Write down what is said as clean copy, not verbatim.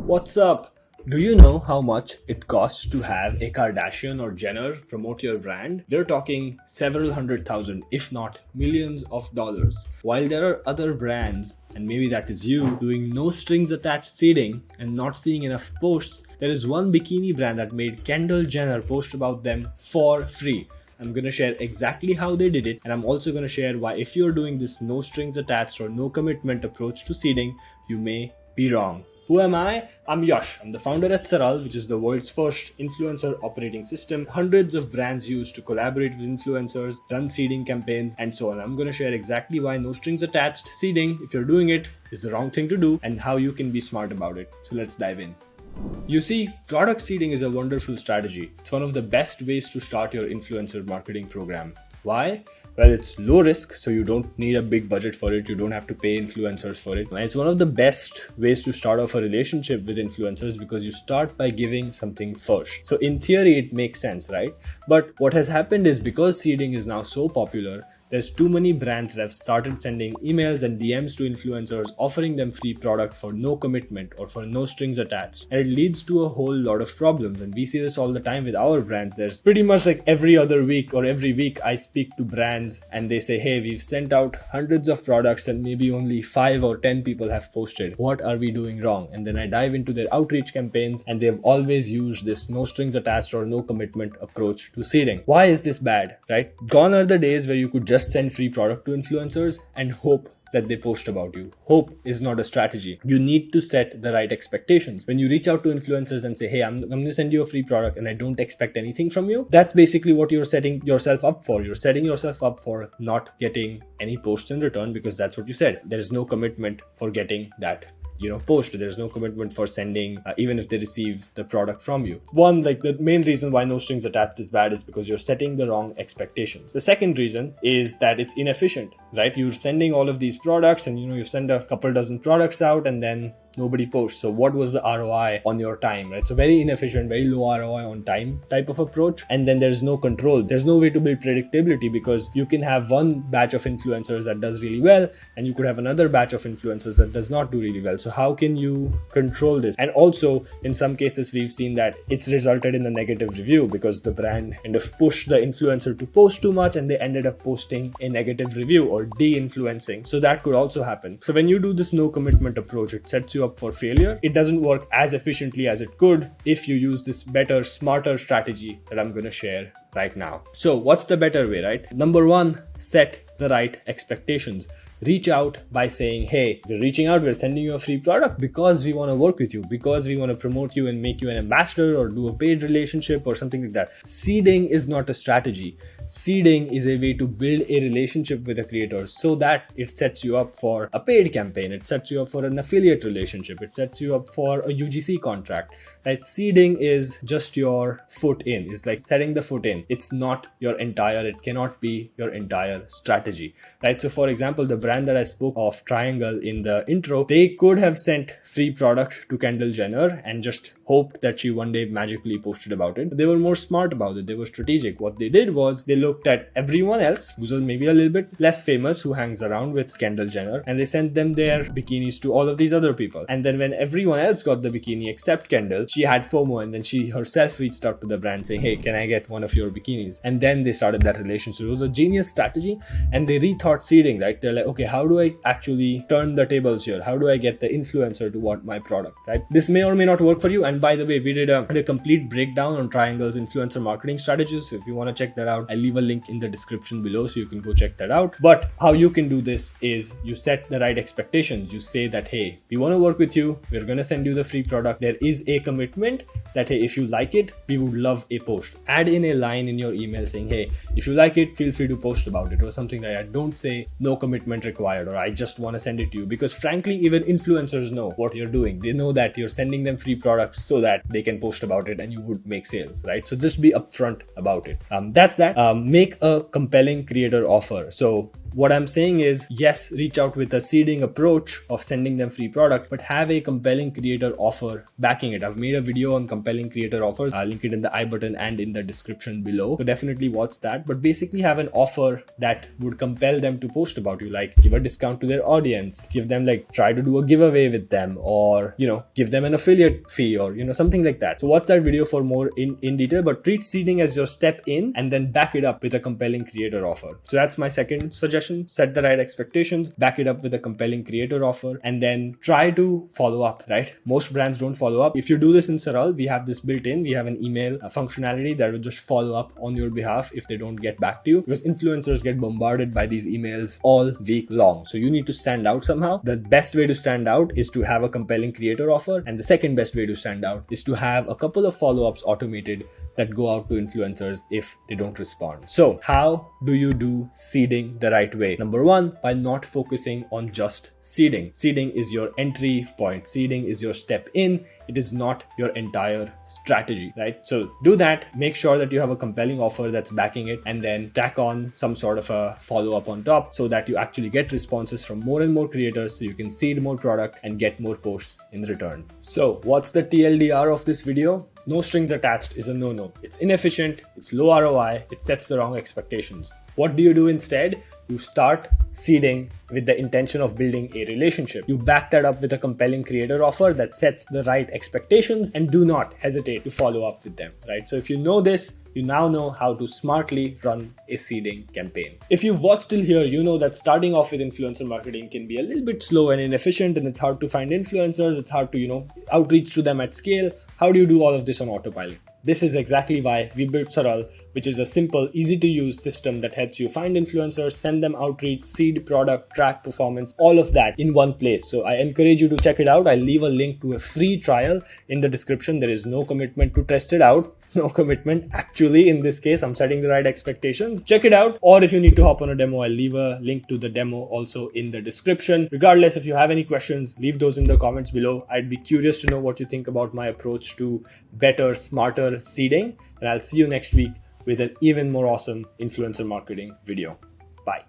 What's up? Do you know how much it costs to have a Kardashian or Jenner promote your brand? They're talking several hundred thousand, if not millions of dollars. While there are other brands, and maybe that is you, doing no strings attached seeding and not seeing enough posts, there is one bikini brand that made Kendall Jenner post about them for free. I'm gonna share exactly how they did it, and I'm also gonna share why, if you're doing this no strings attached or no commitment approach to seeding, you may be wrong. Who am I? I'm Yash. I'm the founder at SARAL, which is the world's first influencer operating system. Hundreds of brands use to collaborate with influencers, run seeding campaigns, and so on. I'm going to share exactly why no strings attached seeding, if you're doing it, is the wrong thing to do, and how you can be smart about it. So let's dive in. You see, product seeding is a wonderful strategy. It's one of the best ways to start your influencer marketing program. Why? Well, it's low risk, so you don't need a big budget for it. You don't have to pay influencers for it. And it's one of the best ways to start off a relationship with influencers because you start by giving something first. So in theory, it makes sense, right? But what has happened is, because seeding is now so popular, there's too many brands that have started sending emails and DMs to influencers offering them free product for no commitment or for no strings attached. And it leads to a whole lot of problems. And we see this all the time with our brands. There's pretty much like every other week or every week I speak to brands and they say, hey, we've sent out hundreds of products and maybe only 5 or 10 people have posted. What are we doing wrong? And then I dive into their outreach campaigns and they've always used this no strings attached or no commitment approach to seeding. Why is this bad, right? Gone are the days where you could just send free product to influencers and hope that they post about you. Hope is not a strategy. You need to set the right expectations. When you reach out to influencers and say, hey, I'm going to send you a free product and I don't expect anything from you, that's basically what you're setting yourself up for. You're setting yourself up for not getting any posts in return, because that's what you said. There is no commitment for getting that post. There's no commitment for sending, even if they receive the product from you. One, like the main reason why no strings attached is bad is because you're setting the wrong expectations. The second reason is that it's inefficient, right? You're sending all of these products and you send a couple dozen products out and then nobody posts. So what was the ROI on your time, right? So very inefficient, very low ROI on time type of approach. And then there's no control. There's no way to build predictability, because you can have one batch of influencers that does really well and you could have another batch of influencers that does not do really well. So how can you control this? And also in some cases, we've seen that it's resulted in a negative review because the brand kind of pushed the influencer to post too much and they ended up posting a negative review or de-influencing. So that could also happen. So when you do this no commitment approach, it sets you up for failure. It doesn't work as efficiently as it could if you use this better, smarter strategy that I'm going to share right now. So what's the better way, right? Number one, set the right expectations. Reach out by saying, hey, we're reaching out, we're sending you a free product because we want to work with you, because we want to promote you and make you an ambassador or do a paid relationship or something like that. Seeding is not a strategy. Seeding is a way to build a relationship with a creator so that it sets you up for a paid campaign. It sets you up for an affiliate relationship. It sets you up for a UGC contract. Right? Seeding is just your foot in. It's like setting the foot in. It's not your entire, it cannot be your entire strategy. Right? So for example, the brand that I spoke of, Triangle, in the intro, they could have sent free product to Kendall Jenner and just hoped that she one day magically posted about it. But they were more smart about it. They were strategic. What they did was they looked at everyone else who's maybe a little bit less famous, who hangs around with Kendall Jenner, and they sent them their bikinis to all of these other people. And then when everyone else got the bikini except Kendall, she had FOMO, and then she herself reached out to the brand saying, hey, can I get one of your bikinis? And then they started that relationship. It was a genius strategy, and they rethought seeding, right? They're like, okay, how do I actually turn the tables here? How do I get the influencer to want my product, right? This may or may not work for you. And by the way, we did a complete breakdown on Triangle's influencer marketing strategies. So if you want to check that out, I'll leave a link in the description below so you can go check that out. But how you can do this is you set the right expectations. You say that, hey, we want to work with you. We're going to send you the free product. There is a commitment that, hey, if you like it, we would love a post. Add in a line in your email saying, hey, if you like it, feel free to post about it, or something like that. Don't say no commitment required, or I just want to send it to you, because frankly, even influencers know what you're doing. They know that you're sending them free products so that they can post about it and you would make sales, right? So just be upfront about it. That's that. Make a compelling creator offer. So What I'm saying is, yes, reach out with a seeding approach of sending them free product, but have a compelling creator offer backing it. I've made a video on compelling creator offers. I'll link it in the I button and in the description below. So definitely watch that. But basically have an offer that would compel them to post about you, like give a discount to their audience, give them like try to do a giveaway with them, or give them an affiliate fee, or something like that. So watch that video for more in detail, but treat seeding as your step in and then back it up with a compelling creator offer. So that's my second suggestion. Set the right expectations, back it up with a compelling creator offer, and then try to follow up, right? Most brands don't follow up. If you do this in SARAL, we have this built in. We have an email functionality that will just follow up on your behalf if they don't get back to you, because influencers get bombarded by these emails all week long. So you need to stand out somehow. The best way to stand out is to have a compelling creator offer, and the second best way to stand out is to have a couple of follow-ups automated that go out to influencers if they don't respond. So how do you do seeding the right way? Number one, by not focusing on just seeding. Seeding is your entry point. Seeding is your step in. It is not your entire strategy, right? So do that. Make sure that you have a compelling offer that's backing it, and then tack on some sort of a follow-up on top so that you actually get responses from more and more creators, so you can seed more product and get more posts in return. So what's the TLDR of this video? No strings attached is a no-no. It's inefficient, it's low ROI, it sets the wrong expectations. What do you do instead? You start seeding with the intention of building a relationship. You back that up with a compelling creator offer that sets the right expectations, and do not hesitate to follow up with them, right? So if you know this, you now know how to smartly run a seeding campaign. If you've watched till here, you know that starting off with influencer marketing can be a little bit slow and inefficient, and it's hard to find influencers. It's hard to, outreach to them at scale. How do you do all of this on autopilot? This is exactly why we built SARAL, which is a simple, easy to use system that helps you find influencers, send them outreach, seed product, track performance, all of that in one place. So I encourage you to check it out. I'll leave a link to a free trial in the description. There is no commitment to test it out. No commitment. Actually, in this case, I'm setting the right expectations. Check it out. Or if you need to hop on a demo, I'll leave a link to the demo also in the description. Regardless, if you have any questions, leave those in the comments below. I'd be curious to know what you think about my approach to better, smarter seeding. And I'll see you next week with an even more awesome influencer marketing video. Bye.